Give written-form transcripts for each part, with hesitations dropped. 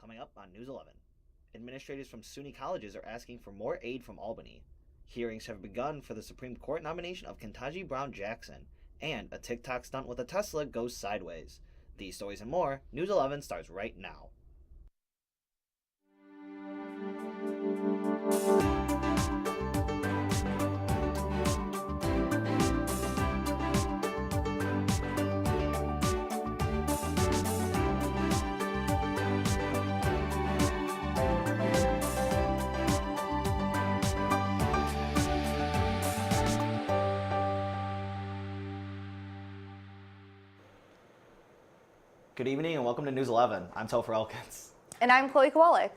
Coming up on News 11. Administrators from SUNY colleges are asking for more aid from Albany. Hearings have begun for the Supreme Court nomination of Ketanji Brown Jackson. And a TikTok stunt with a Tesla goes sideways. These stories and more, News 11 starts right now. Good evening and welcome to News 11. I'm Topher Elkins. And I'm Chloe Kowalik.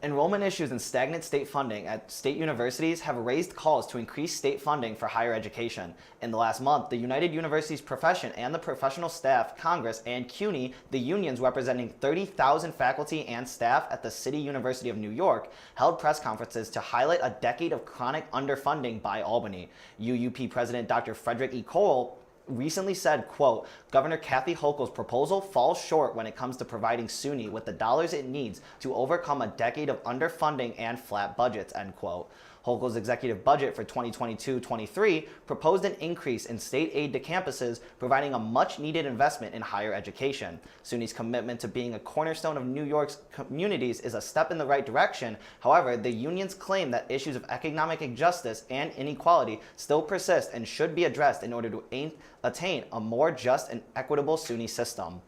Enrollment issues and stagnant state funding at state universities have raised calls to increase state funding for higher education. In the last month, the United Universities Profession and the Professional Staff Congress and CUNY, the unions representing 30,000 faculty and staff at the City University of New York, held press conferences to highlight a decade of chronic underfunding by Albany. UUP President Dr. Frederick E. Cole recently said, quote, Governor Kathy Hochul's proposal falls short when it comes to providing SUNY with the dollars it needs to overcome a decade of underfunding and flat budgets, end quote. Hochul's executive budget for 2022-23 proposed an increase in state aid to campuses, providing a much-needed investment in higher education. SUNY's commitment to being a cornerstone of New York's communities is a step in the right direction. However, the unions claim that issues of economic injustice and inequality still persist and should be addressed in order to attain a more just and equitable SUNY system.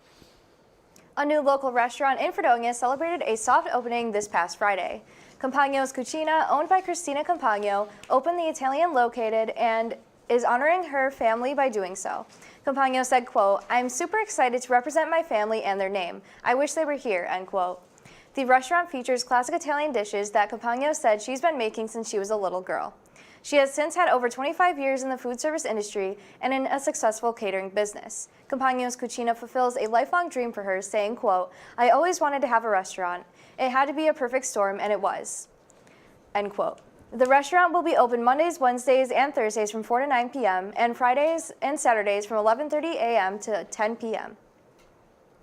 A new local restaurant in Fredonia celebrated a soft opening this past Friday. Compagno's Cucina, owned by Cristina Compagno, opened the Italian located and is honoring her family by doing so. Compagno said, quote, I'm super excited to represent my family and their name. I wish they were here, end quote. The restaurant features classic Italian dishes that Compagno said she's been making since she was a little girl. She has since had over 25 years in the food service industry and in a successful catering business. Compagno's Cucina fulfills a lifelong dream for her, saying, quote, I always wanted to have a restaurant. It had to be a perfect storm, and it was, end quote. The restaurant will be open Mondays, Wednesdays, and Thursdays from 4 to 9 p.m. and Fridays and Saturdays from 11:30 a.m. to 10 p.m.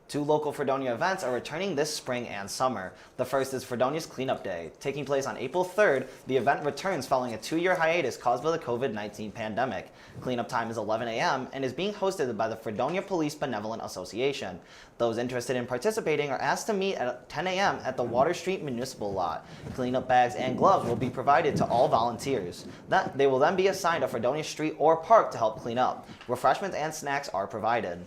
Two local Fredonia events are returning this spring and summer. The first is Fredonia's Cleanup Day. Taking place on April 3rd, the event returns following a 2-year hiatus caused by the COVID-19 pandemic. Cleanup time is 11 a.m. and is being hosted by the Fredonia Police Benevolent Association. Those interested in participating are asked to meet at 10 a.m. at the Water Street Municipal Lot. Cleanup bags and gloves will be provided to all volunteers. They will then be assigned a Fredonia street or park to help clean up. Refreshments and snacks are provided.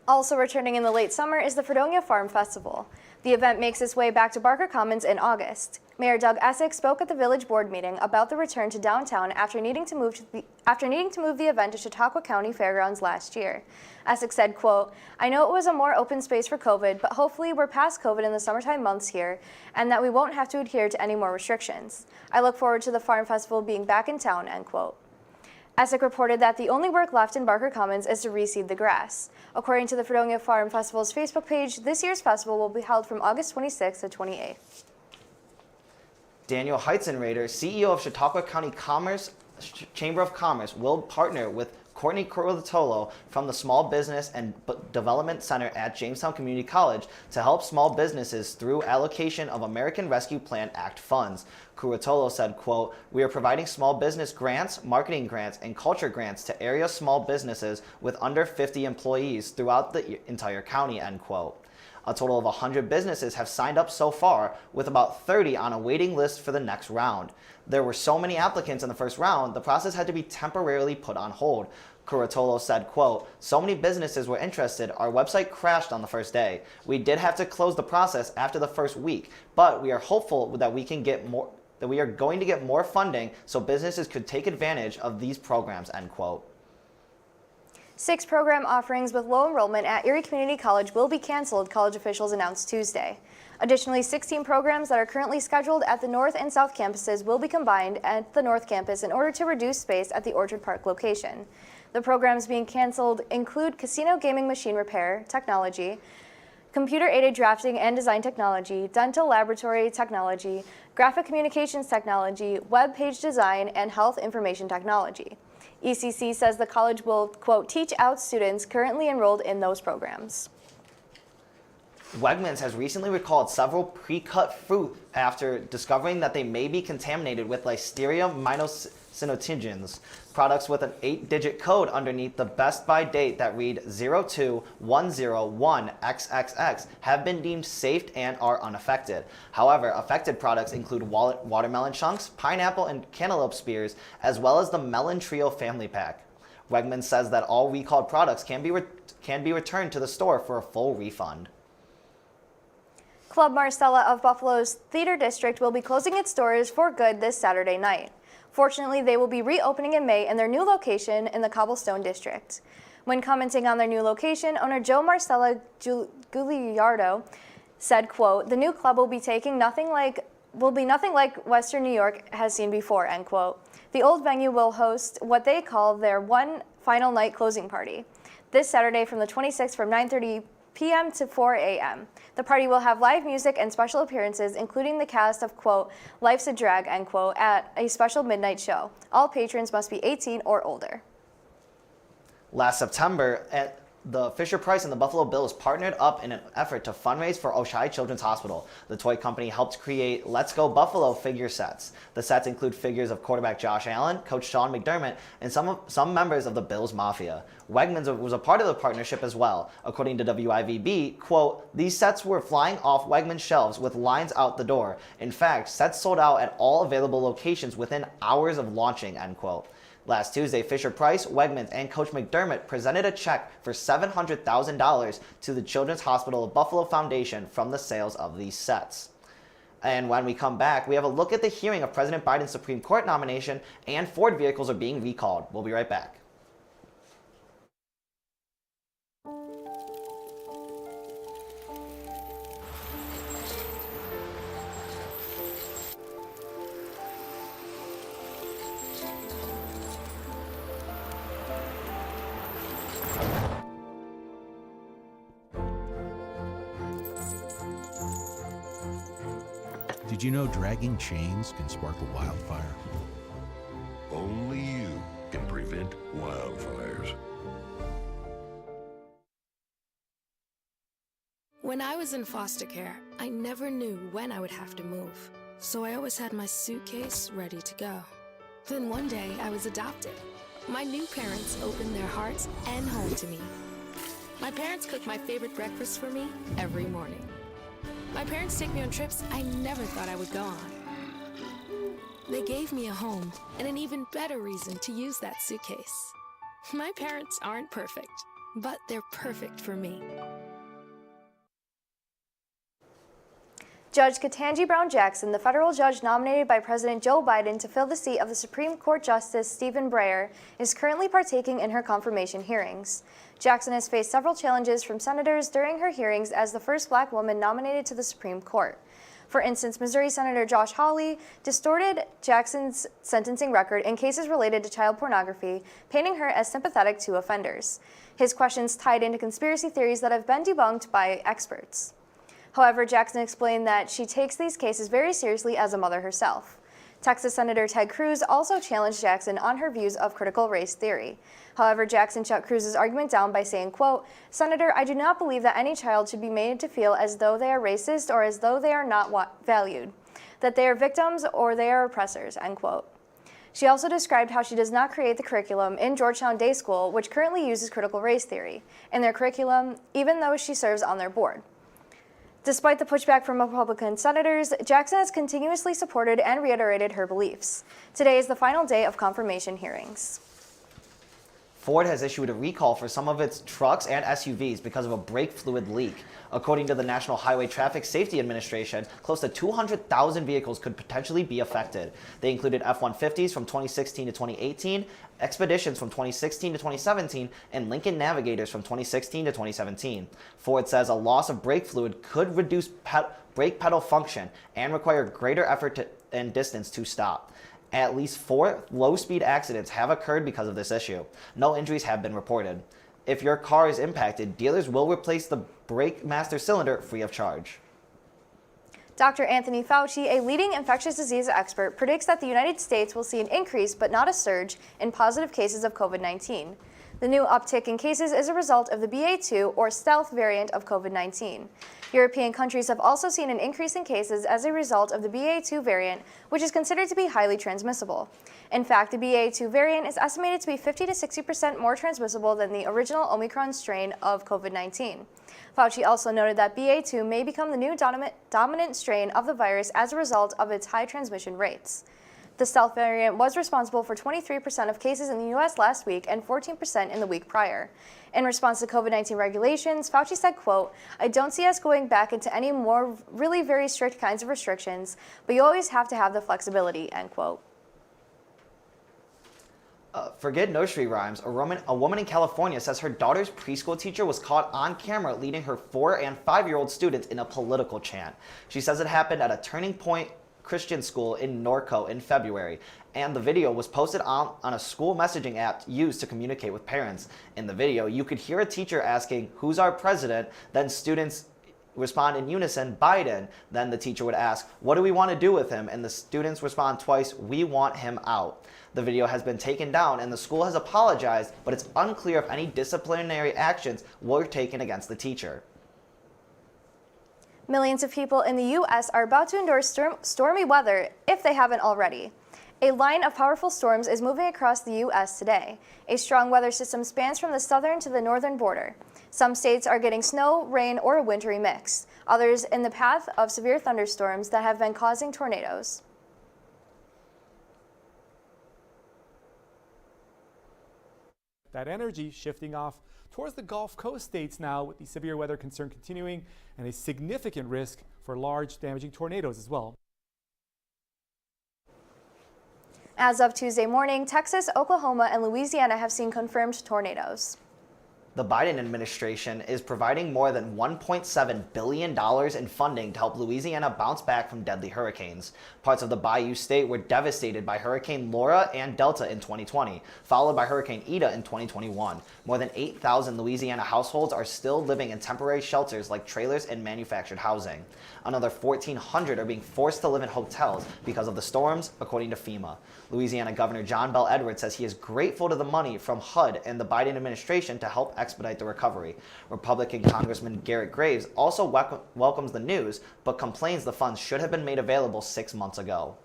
Also returning in the late summer is the Fredonia Farm Festival. The event makes its way back to Barker Commons in August. Mayor Doug Essex spoke at the village board meeting about the return to downtown after needing to move the event to Chautauqua County Fairgrounds last year. Essex said, quote, I know it was a more open space for COVID, but hopefully we're past COVID in the summertime months here and that we won't have to adhere to any more restrictions. I look forward to the Farm Festival being back in town, end quote. Essex reported that the only work left in Barker Commons is to reseed the grass. According to the Fredonia Farm Festival's Facebook page, this year's festival will be held from August 26th to 28th. Daniel Heitzenrader, CEO of Chautauqua County Chamber of Commerce, will partner with Courtney Curatolo from the Small Business and Development Center at Jamestown Community College to help small businesses through allocation of American Rescue Plan Act funds. Curatolo said, quote, we are providing small business grants, marketing grants, and culture grants to area small businesses with under 50 employees throughout the entire county, end quote. A total of 100 businesses have signed up so far, with about 30 on a waiting list for the next round. There were so many applicants in the first round, the process had to be temporarily put on hold. Curatolo said, quote, so many businesses were interested, our website crashed on the first day. We did have to close the process after the first week, but we are hopeful that we are going to get more funding so businesses could take advantage of these programs, end quote. 6 program offerings with low enrollment at Erie Community College will be canceled, college officials announced Tuesday. Additionally, 16 programs that are currently scheduled at the North and South campuses will be combined at the North campus in order to reduce space at the Orchard Park location. The programs being canceled include casino gaming machine repair technology, computer-aided drafting and design technology, dental laboratory technology, graphic communications technology, web page design, and health information technology. ECC says the college will, quote, teach out students currently enrolled in those programs. Wegmans has recently recalled several pre-cut fruit after discovering that they may be contaminated with Listeria monocytogenes. Products with an 8-digit code underneath the best by date that read 02101XXX have been deemed safe and are unaffected. However, affected products include watermelon chunks, pineapple and cantaloupe spears, as well as the Melon Trio family pack. Wegmans says that all recalled products can be returned to the store for a full refund. Club Marcella of Buffalo's Theater District will be closing its doors for good this Saturday night. Fortunately, they will be reopening in May in their new location in the Cobblestone District. When commenting on their new location, owner Joe Marcella Gugliardo said, quote, "The new club will be nothing like Western New York has seen before," end quote. The old venue will host what they call their one final night closing party this Saturday from the 26th from 9:30 p.m. to 4 a.m. The party will have live music and special appearances, including the cast of, quote, "Life's a Drag," end quote, at a special midnight show. All patrons must be 18 or older. Last September, the Fisher-Price and the Buffalo Bills partnered up in an effort to fundraise for Oshai Children's Hospital. The toy company helped create Let's Go Buffalo figure sets. The sets include figures of quarterback Josh Allen, coach Sean McDermott, and some members of the Bills Mafia. Wegmans was a part of the partnership as well. According to WIVB, quote, "These sets were flying off Wegmans shelves with lines out the door. In fact, sets sold out at all available locations within hours of launching," end quote. Last Tuesday, Fisher-Price, Wegmans, and Coach McDermott presented a check for $700,000 to the Children's Hospital of Buffalo Foundation from the sales of these sets. And when we come back, we have a look at the hearing of President Biden's Supreme Court nomination, and Ford vehicles are being recalled. We'll be right back. Did you know dragging chains can spark a wildfire? Only you can prevent wildfires. When I was in foster care, I never knew when I would have to move, so I always had my suitcase ready to go. Then one day, I was adopted. My new parents opened their hearts and home to me. My parents cook my favorite breakfast for me every morning. My parents take me on trips I never thought I would go on. They gave me a home and an even better reason to use that suitcase. My parents aren't perfect, but they're perfect for me. Judge Ketanji Brown Jackson, the federal judge nominated by President Joe Biden to fill the seat of the Supreme Court Justice Stephen Breyer, is currently partaking in her confirmation hearings. Jackson has faced several challenges from senators during her hearings as the first black woman nominated to the Supreme Court. For instance, Missouri Senator Josh Hawley distorted Jackson's sentencing record in cases related to child pornography, painting her as sympathetic to offenders. His questions tied into conspiracy theories that have been debunked by experts. However, Jackson explained that she takes these cases very seriously as a mother herself. Texas Senator Ted Cruz also challenged Jackson on her views of critical race theory. However, Jackson shut Cruz's argument down by saying, quote, "Senator, I do not believe that any child should be made to feel as though they are racist or as though they are not valued, that they are victims or they are oppressors," end quote. She also described how she does not create the curriculum in Georgetown Day School, which currently uses critical race theory, in their curriculum, even though she serves on their board. Despite the pushback from Republican senators, Jackson has continuously supported and reiterated her beliefs. Today is the final day of confirmation hearings. Ford has issued a recall for some of its trucks and SUVs because of a brake fluid leak. According to the National Highway Traffic Safety Administration, close to 200,000 vehicles could potentially be affected. They included F-150s from 2016 to 2018, Expeditions from 2016 to 2017, and Lincoln Navigators from 2016 to 2017. Ford says a loss of brake fluid could reduce brake pedal function and require greater effort and distance to stop. At least 4 low-speed accidents have occurred because of this issue. No injuries have been reported. If your car is impacted, dealers will replace the brake master cylinder free of charge. Dr. Anthony Fauci, a leading infectious disease expert, predicts that the United States will see an increase but not a surge in positive cases of COVID-19. The new uptick in cases is a result of the BA.2 or stealth variant of COVID-19. European countries have also seen an increase in cases as a result of the BA.2 variant, which is considered to be highly transmissible. In fact, the BA.2 variant is estimated to be 50 to 60% more transmissible than the original Omicron strain of COVID-19. Fauci also noted that BA.2 may become the new dominant strain of the virus as a result of its high transmission rates. The stealth variant was responsible for 23% of cases in the U.S. last week and 14% in the week prior. In response to COVID-19 regulations, Fauci said, quote, "I don't see us going back into any more really very strict kinds of restrictions, but you always have to have the flexibility," end quote. Forget nursery rhymes. A woman in California says her daughter's preschool teacher was caught on camera leading her 4- and 5-year-old students in a political chant. She says it happened at a Turning Point Christian school in Norco in February, and the video was posted on a school messaging app used to communicate with parents. In the video, you could hear a teacher asking, "Who's our president?" Then students respond in unison, "Biden." Then the teacher would ask, "What do we want to do with him?" And the students respond twice, "We want him out." The video has been taken down and the school has apologized, but it's unclear if any disciplinary actions were taken against the teacher. Millions of people in the U.S. are about to endure stormy weather if they haven't already. A line of powerful storms is moving across the U.S. today. A strong weather system spans from the southern to the northern border. Some states are getting snow, rain, or a wintry mix. Others in the path of severe thunderstorms that have been causing tornadoes. That energy shifting off towards the Gulf Coast states now, with the severe weather concern continuing and a significant risk for large damaging tornadoes as well. As of Tuesday morning, Texas, Oklahoma, and Louisiana have seen confirmed tornadoes. The Biden administration is providing more than $1.7 billion in funding to help Louisiana bounce back from deadly hurricanes. Parts of the Bayou State were devastated by Hurricane Laura and Delta in 2020, followed by Hurricane Ida in 2021. More than 8,000 Louisiana households are still living in temporary shelters like trailers and manufactured housing. Another 1,400 are being forced to live in hotels because of the storms, according to FEMA. Louisiana Governor John Bel Edwards says he is grateful to the money from HUD and the Biden administration to help expedite the recovery. Republican Congressman Garrett Graves also welcomes the news, but complains the funds should have been made available 6 months ago.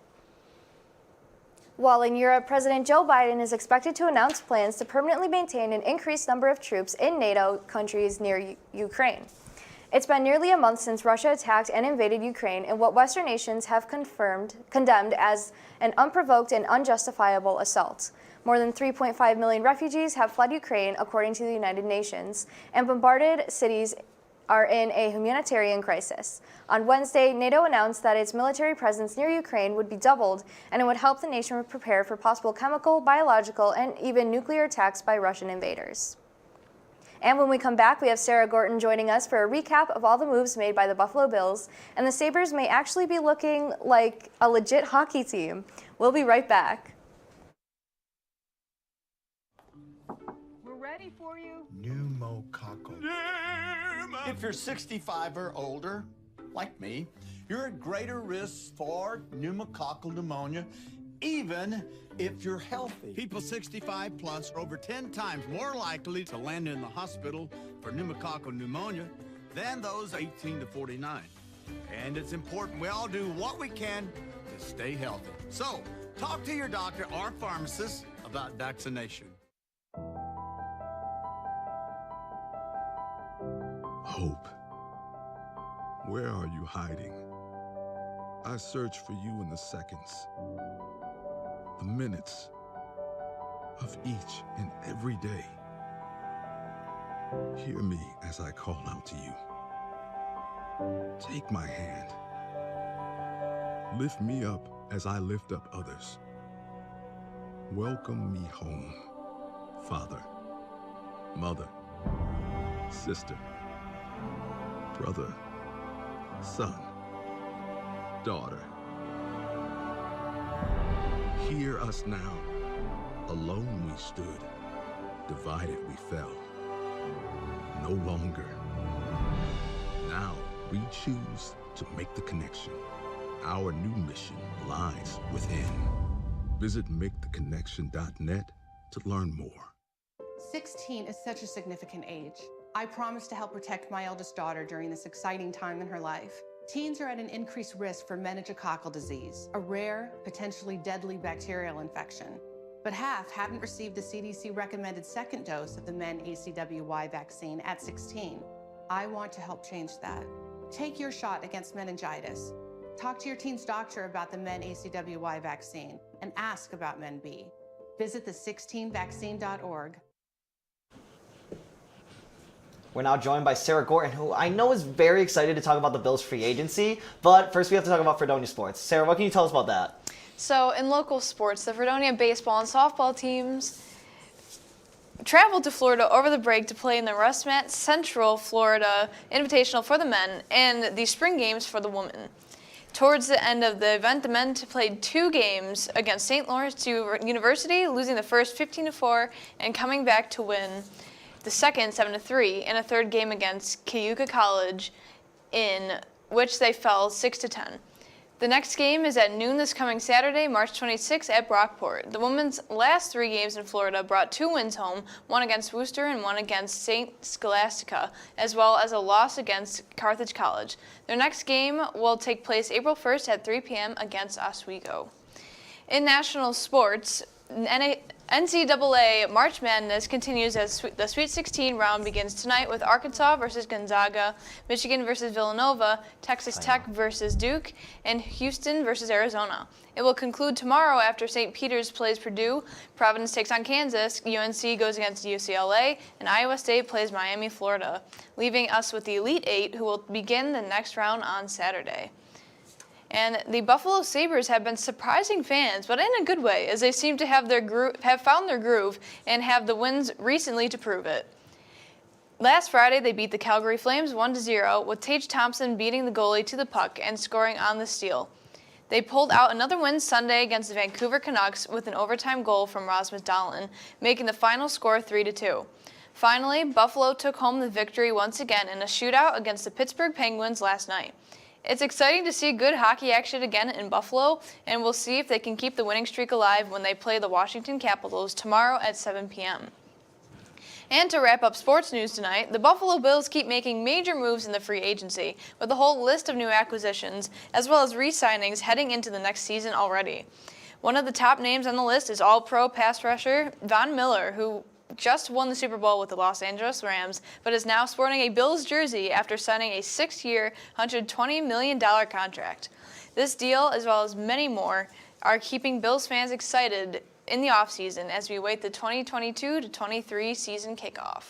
While in Europe, President Joe Biden is expected to announce plans to permanently maintain an increased number of troops in NATO countries near Ukraine. It's been nearly a month since Russia attacked and invaded Ukraine in what Western nations have condemned as an unprovoked and unjustifiable assault. More than 3.5 million refugees have fled Ukraine, according to the United Nations, and bombarded cities are in a humanitarian crisis. On Wednesday, NATO announced that its military presence near Ukraine would be doubled, and it would help the nation prepare for possible chemical, biological, and even nuclear attacks by Russian invaders. And when we come back, we have Sarah Gorton joining us for a recap of all the moves made by the Buffalo Bills, and the Sabres may actually be looking like a legit hockey team. We'll be right back. We're ready for you. Pneumococcal. If you're 65 or older, like me, you're at greater risk for pneumococcal pneumonia, even if you're healthy. People 65 plus are over 10 times more likely to land in the hospital for pneumococcal pneumonia than those 18 to 49. And it's important we all do what we can to stay healthy. So, talk to your doctor or pharmacist about vaccination. Hope. Where are you hiding? I search for you in the seconds, the minutes of each and every day. Hear me as I call out to you. Take my hand. Lift me up as I lift up others. Welcome me home, father, mother, sister, brother, son, daughter. Hear us now. Alone we stood, divided we fell. No longer. Now we choose to make the connection. Our new mission lies within. Visit maketheconnection.net to learn more. 16 is such a significant age. I promise to help protect my eldest daughter during this exciting time in her life. Teens are at an increased risk for meningococcal disease, a rare, potentially deadly bacterial infection. But half haven't received the CDC recommended second dose of the MenACWY vaccine at 16. I want to help change that. Take your shot against meningitis. Talk to your teen's doctor about the MenACWY vaccine and ask about MenB. Visit the16vaccine.org. We're now joined by Sarah Gorton, who I know is very excited to talk about the Bills' free agency. But first, we have to talk about Fredonia sports. Sarah, what can you tell us about that? So, in local sports, the Fredonia baseball and softball teams traveled to Florida over the break to play in the Rustmat Central Florida Invitational for the men and the spring games for the women. Towards the end of the event, the men played 2 games against St. Lawrence University, losing the first 15-4 and coming back to win the second 7-3 and a third game against Cayuga College, in which they fell 6-10. The next game is at noon this coming Saturday, March 26th at Brockport. The women's last 3 games in Florida brought 2 wins home, one against Worcester and one against St. Scholastica, as well as a loss against Carthage College. Their next game will take place April 1st at 3 p.m. against Oswego. In national sports, NCAA March Madness continues as the Sweet 16 round begins tonight with Arkansas versus Gonzaga, Michigan versus Villanova, Texas Tech versus Duke, and Houston versus Arizona. It will conclude tomorrow after St. Peter's plays Purdue, Providence takes on Kansas, UNC goes against UCLA, and Iowa State plays Miami, Florida, leaving us with the Elite 8, who will begin the next round on Saturday. And the Buffalo Sabres have been surprising fans, but in a good way, as they seem to have found their groove and have the wins recently to prove it. Last Friday, they beat the Calgary Flames 1-0, with Tage Thompson beating the goalie to the puck and scoring on the steal. They pulled out another win Sunday against the Vancouver Canucks with an overtime goal from Rasmus Dahlin, making the final score 3-2. Finally, Buffalo took home the victory once again in a shootout against the Pittsburgh Penguins last night. It's exciting to see good hockey action again in Buffalo, and we'll see if they can keep the winning streak alive when they play the Washington Capitals tomorrow at 7 p.m. And to wrap up sports news tonight, the Buffalo Bills keep making major moves in the free agency, with a whole list of new acquisitions, as well as re-signings heading into the next season already. One of the top names on the list is All-Pro pass rusher Von Miller, who just won the Super Bowl with the Los Angeles Rams, but is now sporting a Bills jersey after signing a 6-year, $120 million contract. This deal, as well as many more, are keeping Bills fans excited in the offseason as we await the 2022-23 season kickoff.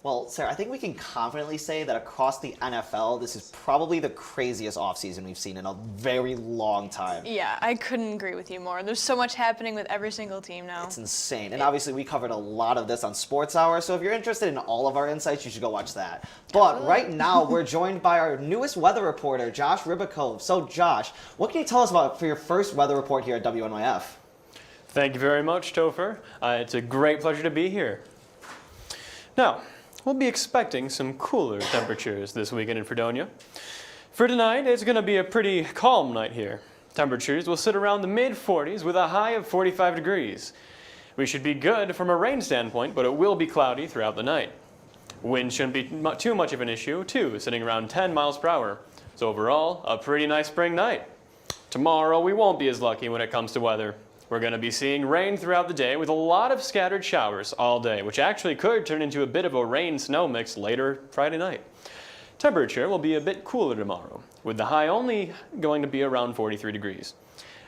Well, Sarah, I think we can confidently say that across the NFL, this is probably the craziest offseason we've seen in a very long time. Yeah, I couldn't agree with you more. There's so much happening with every single team now. It's insane. And obviously, we covered a lot of this on Sports Hour, so if you're interested in all of our insights, you should go watch that. But right now, we're joined by our newest weather reporter, Josh Ribakov. So, Josh, what can you tell us about for your first weather report here at WNYF? Thank you very much, Topher. It's a great pleasure to be here. Now, we'll be expecting some cooler temperatures this weekend in Fredonia. For tonight, it's going to be a pretty calm night here. Temperatures will sit around the mid-40s with a high of 45 degrees. We should be good from a rain standpoint, but it will be cloudy throughout the night. Wind shouldn't be too much of an issue, too, sitting around 10 miles per hour. So overall, a pretty nice spring night. Tomorrow, we won't be as lucky when it comes to weather. We're going to be seeing rain throughout the day with a lot of scattered showers all day, which actually could turn into a bit of a rain-snow mix later Friday night. Temperature will be a bit cooler tomorrow, with the high only going to be around 43 degrees.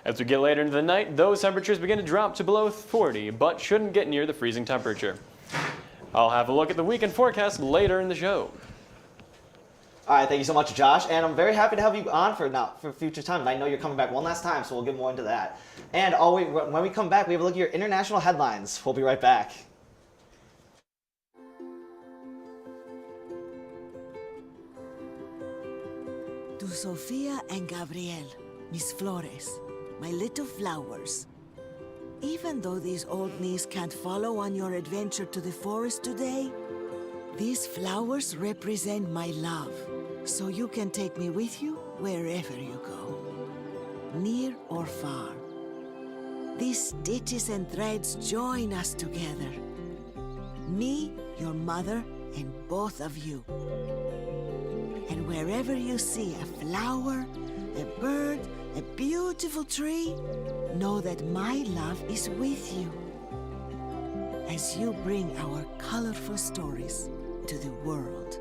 As we get later into the night, those temperatures begin to drop to below 40, but shouldn't get near the freezing temperature. I'll have a look at the weekend forecast later in the show. All right, thank you so much, Josh, and I'm very happy to have you on for future time. And I know you're coming back one last time, so we'll get more into that. And when we come back, we have a look at your international headlines. We'll be right back. To Sofia and Gabriel, mis flores, my little flowers. Even though these old knees can't follow on your adventure to the forest today, these flowers represent my love, so you can take me with you wherever you go, near or far. these stitches and threads join us together. Me, your mother, and both of you. And wherever you see a flower, a bird, a beautiful tree, know that my love is with you as you bring our colorful stories to the world.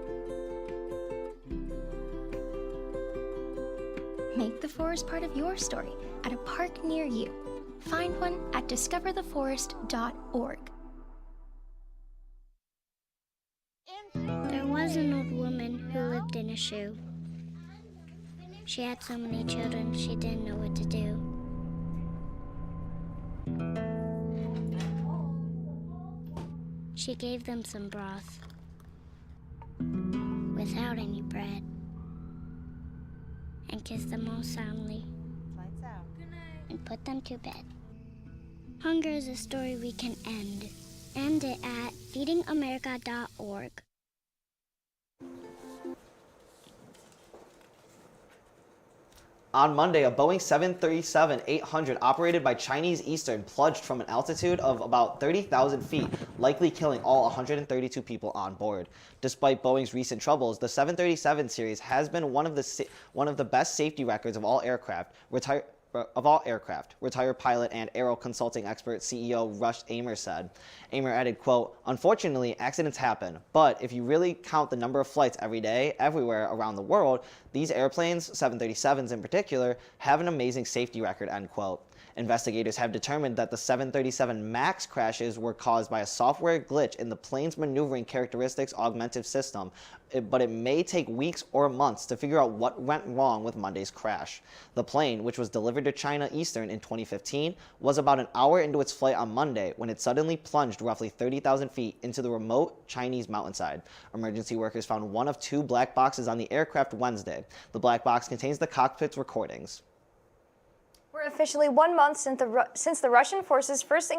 Make the forest part of your story at a park near you. Find one at discovertheforest.org. There was an old woman who lived in a shoe. She had so many children, she didn't know what to do. She gave them some broth without any bread and kissed them all soundly and put them to bed. Hunger is a story we can end. End it at feedingamerica.org. On Monday, a Boeing 737-800 operated by Chinese Eastern plunged from an altitude of about 30,000 feet, likely killing all 132 people on board. Despite Boeing's recent troubles, the 737 series has been one of the best safety records of all aircraft. Retired pilot and aero consulting expert CEO Rush Amer said. Amer added, quote, "Unfortunately, accidents happen, but if you really count the number of flights every day, everywhere around the world, these airplanes, 737s in particular, have an amazing safety record," end quote. Investigators have determined that the 737 MAX crashes were caused by a software glitch in the plane's maneuvering characteristics augmented system, but it may take weeks or months to figure out what went wrong with Monday's crash. The plane, which was delivered to China Eastern in 2015, was about an hour into its flight on Monday when it suddenly plunged roughly 30,000 feet into the remote Chinese mountainside. Emergency workers found one of two black boxes on the aircraft Wednesday. The black box contains the cockpit's recordings. We're officially 1 month since the Russian forces first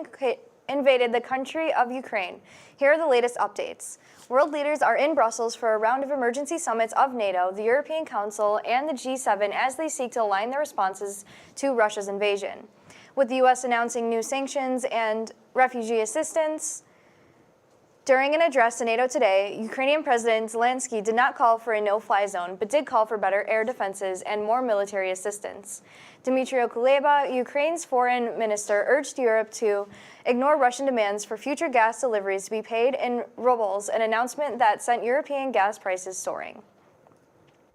invaded the country of Ukraine. Here are the latest updates. World leaders are in Brussels for a round of emergency summits of NATO, the European Council, and the G7 as they seek to align their responses to Russia's invasion. With the U.S. announcing new sanctions and refugee assistance, during an address to NATO today, Ukrainian President Zelensky did not call for a no-fly zone, but did call for better air defenses and more military assistance. Dmitry Kuleba, Ukraine's foreign minister, urged Europe to ignore Russian demands for future gas deliveries to be paid in rubles, an announcement that sent European gas prices soaring.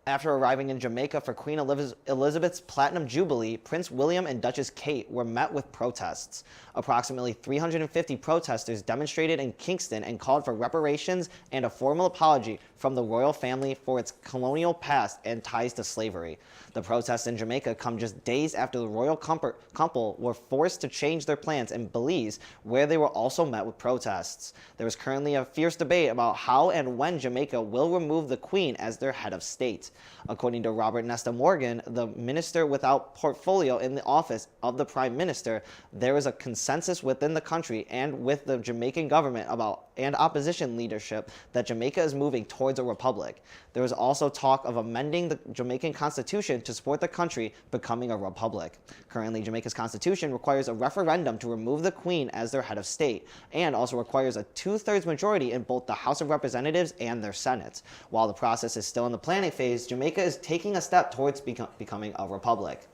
After arriving in Jamaica for Queen Elizabeth's Platinum Jubilee, Prince William and Duchess Kate were met with protests. Approximately 350 protesters demonstrated in Kingston and called for reparations and a formal apology from the royal family for its colonial past and ties to slavery. The protests in Jamaica come just days after the royal couple were forced to change their plans in Belize, where they were also met with protests. There is currently a fierce debate about how and when Jamaica will remove the Queen as their head of state. According to Robert Nesta Morgan, the minister without portfolio in the office of the Prime Minister, there is a consensus within the country and with the Jamaican government and opposition leadership that Jamaica is moving towards a republic. There is also talk of amending the Jamaican constitution to support the country becoming a republic. Currently, Jamaica's constitution requires a referendum to remove the Queen as their head of state, and also requires a 2/3 majority in both the House of Representatives and their Senate. While the process is still in the planning phase, Jamaica is taking a step towards becoming a republic.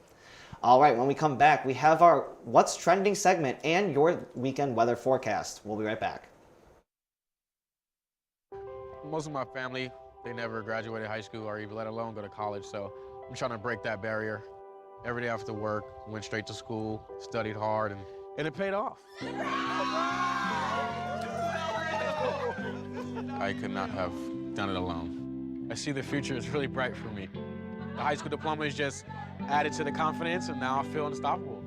All right, when we come back, we have our What's Trending segment and your weekend weather forecast. We'll be right back. Most of my family, they never graduated high school or even let alone go to college, so I'm trying to break that barrier. Every day after work, went straight to school, studied hard, and it paid off. I could not have done it alone. I see the future is really bright for me. The high school diploma is just added to the confidence, and now I feel unstoppable.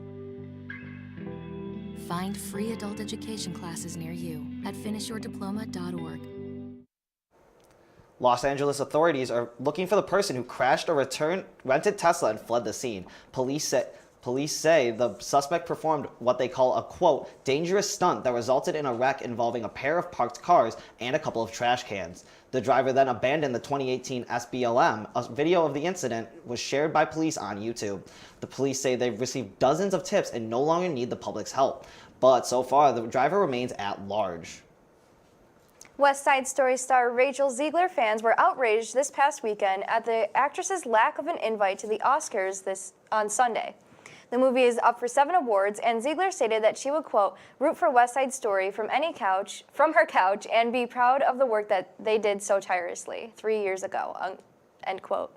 Find free adult education classes near you at finishyourdiploma.org. Los Angeles authorities are looking for the person who crashed a rented Tesla and fled the scene. Police say the suspect performed what they call a, quote, dangerous stunt that resulted in a wreck involving a pair of parked cars and a couple of trash cans. The driver then abandoned the 2018 SBLM. A video of the incident was shared by police on YouTube. The police say they've received dozens of tips and no longer need the public's help. But so far, the driver remains at large. West Side Story star Rachel Zegler fans were outraged this past weekend at the actress's lack of an invite to the Oscars on Sunday. The movie is up for 7 awards, and Ziegler stated that she would, quote, root for West Side Story from her couch, and be proud of the work that they did so tirelessly 3 years ago, end quote.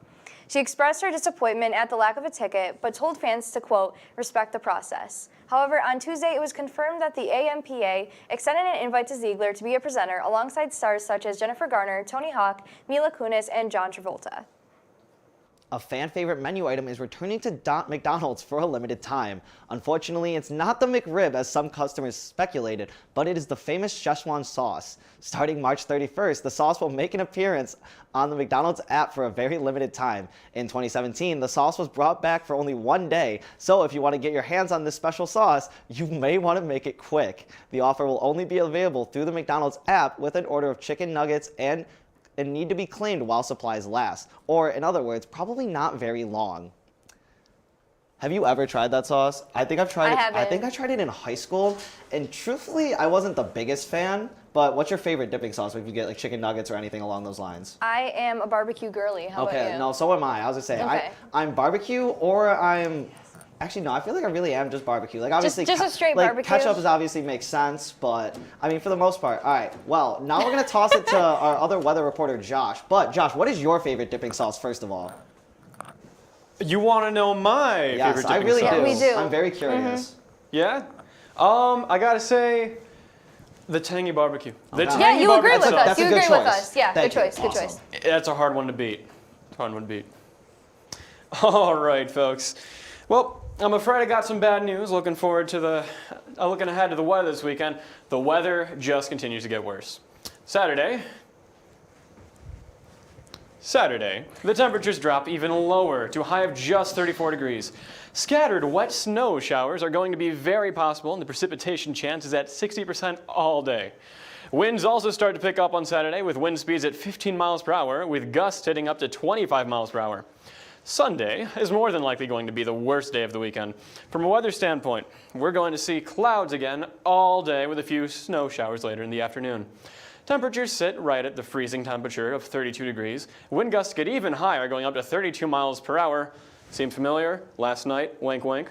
She expressed her disappointment at the lack of a ticket, but told fans to, quote, respect the process. However, on Tuesday, it was confirmed that the AMPA extended an invite to Ziegler to be a presenter alongside stars such as Jennifer Garner, Tony Hawk, Mila Kunis, and John Travolta. A fan favorite menu item is returning to McDonald's for a limited time. Unfortunately, it's not the McRib as some customers speculated, but it is the famous Szechuan Sauce. Starting March 31st, the sauce will make an appearance on the McDonald's app for a very limited time. In 2017, the sauce was brought back for only 1 day, so if you want to get your hands on this special sauce, you may want to make it quick. The offer will only be available through the McDonald's app with an order of chicken nuggets and need to be claimed while supplies last, or in other words, probably not very long. Have you ever tried that sauce? I think I've tried it. I think I tried it in high school, and truthfully, I wasn't the biggest fan. But what's your favorite dipping sauce if you get like chicken nuggets or anything along those lines? I am a barbecue girly. How about you? No, so am I. I was just saying, Okay. I'm barbecue or I'm. Actually, no, I feel like I really am just barbecue. Like, obviously, just a straight like, barbecue? Ketchup obviously makes sense, but I mean, for the most part. All right, well, now we're going to toss it to our other weather reporter, Josh. But, Josh, what is your favorite dipping sauce, first of all? You want to know my favorite dipping sauce? Yes, I really do. Yeah, we do. I'm very curious. Yeah? I got to say, the tangy barbecue. The Okay. Yeah, you agree with us. That's a You good agree with choice. us. Yeah, Thank good choice. you. Good Awesome. choice. That's a hard one to beat. It's a hard one to beat. All right, folks. Well, I'm afraid I got some bad news. Looking ahead to the weather this weekend. The weather just continues to get worse. Saturday, the temperatures drop even lower to a high of just 34 degrees. Scattered wet snow showers are going to be very possible, and the precipitation chance is at 60% all day. Winds also start to pick up on Saturday with wind speeds at 15 miles per hour, with gusts hitting up to 25 miles per hour. Sunday is more than likely going to be the worst day of the weekend. From a weather standpoint, we're going to see clouds again all day with a few snow showers later in the afternoon. Temperatures sit right at the freezing temperature of 32 degrees. Wind gusts get even higher, going up to 32 miles per hour. Seem familiar? Last night, wink wink.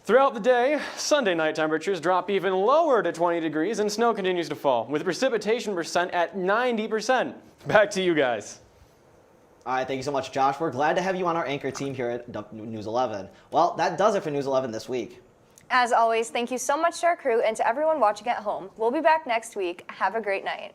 Throughout the day, Sunday night temperatures drop even lower to 20 degrees and snow continues to fall, with precipitation percent at 90%. Back to you guys. All right, thank you so much, Josh. We're glad to have you on our anchor team here at News 11. Well, that does it for News 11 this week. As always, thank you so much to our crew and to everyone watching at home. We'll be back next week. Have a great night.